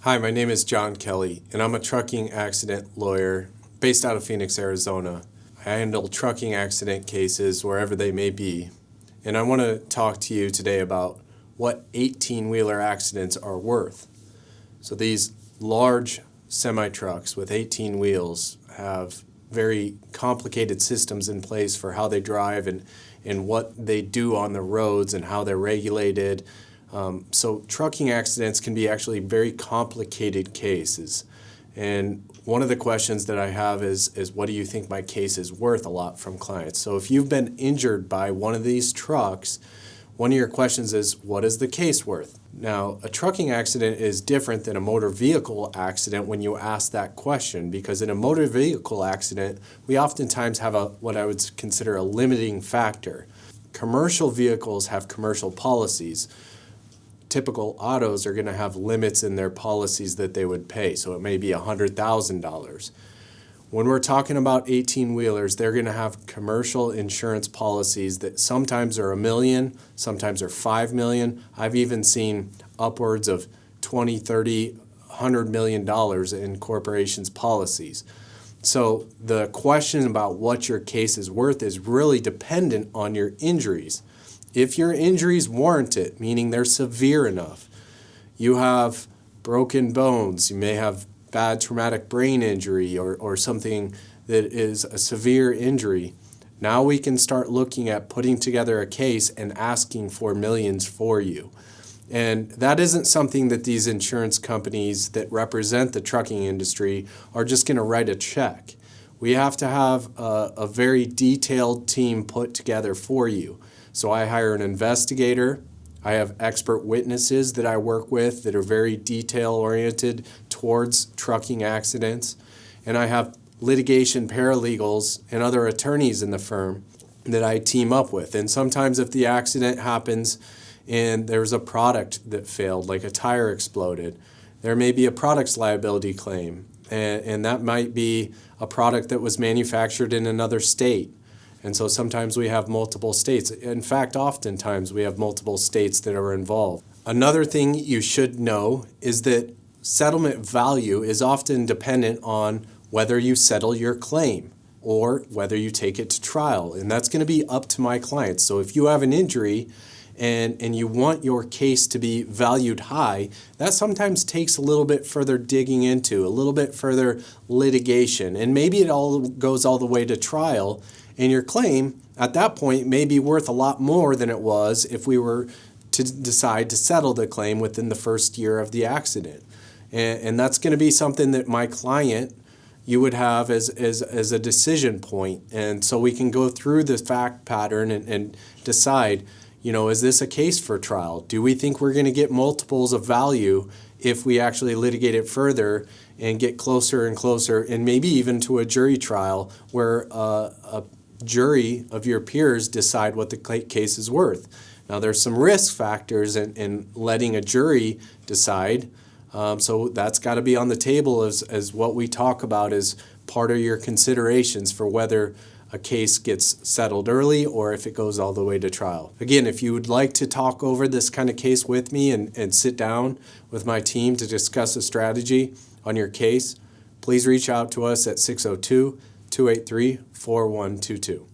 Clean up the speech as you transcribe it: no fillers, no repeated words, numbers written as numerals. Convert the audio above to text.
Hi, my name is John Kelly, and I'm a trucking accident lawyer based out of Phoenix, Arizona. I handle trucking accident cases wherever they may be, and I want to talk to you today about what 18-wheeler accidents are worth. So these large semi-trucks with 18 wheels have very complicated systems in place for how they drive and what they do on the roads and how they're regulated. So trucking accidents can be actually very complicated cases. And one of the questions that I have is what do you think my case is worth a lot from clients? So if you've been injured by one of these trucks, one of your questions is, what is the case worth? Now, a trucking accident is different than a motor vehicle accident when you ask that question, because in a motor vehicle accident, we oftentimes have what I would consider a limiting factor. Commercial vehicles have commercial policies. Typical autos are going to have limits in their policies that they would pay, so it may be $100,000. When we're talking about 18-wheelers, they're going to have commercial insurance policies that sometimes are $1 million, sometimes are $5 million. I've even seen upwards of $20, $30, $100 million in corporations' policies. So the question about what your case is worth is really dependent on your injuries. If your injuries warrant it, meaning they're severe enough, you have broken bones, you may have bad traumatic brain injury or something that is a severe injury, now we can start looking at putting together a case and asking for millions for you. And that isn't something that these insurance companies that represent the trucking industry are just going to write a check. We have to have a very detailed team put together for you. So I hire an investigator. I have expert witnesses that I work with that are very detail-oriented towards trucking accidents. And I have litigation paralegals and other attorneys in the firm that I team up with. And sometimes if the accident happens and there's a product that failed, like a tire exploded, there may be a products liability claim. And that might be a product that was manufactured in another state. And so sometimes we have multiple states. In fact, oftentimes we have multiple states that are involved. Another thing you should know is that settlement value is often dependent on whether you settle your claim or whether you take it to trial. And that's going to be up to my clients. So if you have an injury and you want your case to be valued high, that sometimes takes a little bit further digging into, a little bit further litigation. And maybe it all goes all the way to trial. And your claim at that point may be worth a lot more than it was if we were to decide to settle the claim within the first year of the accident. And that's going to be something that my client, you would have as a decision point. And so we can go through the fact pattern and decide, is this a case for trial? Do we think we're going to get multiples of value if we actually litigate it further and get closer and closer, and maybe even to a jury trial where a jury of your peers decide what the case is worth? Now, there's some risk factors in letting a jury decide, so that's got to be on the table as what we talk about as part of your considerations for whether a case gets settled early or if it goes all the way to trial. Again, if you would like to talk over this kind of case with me and sit down with my team to discuss a strategy on your case, please reach out to us at 602-283-4122.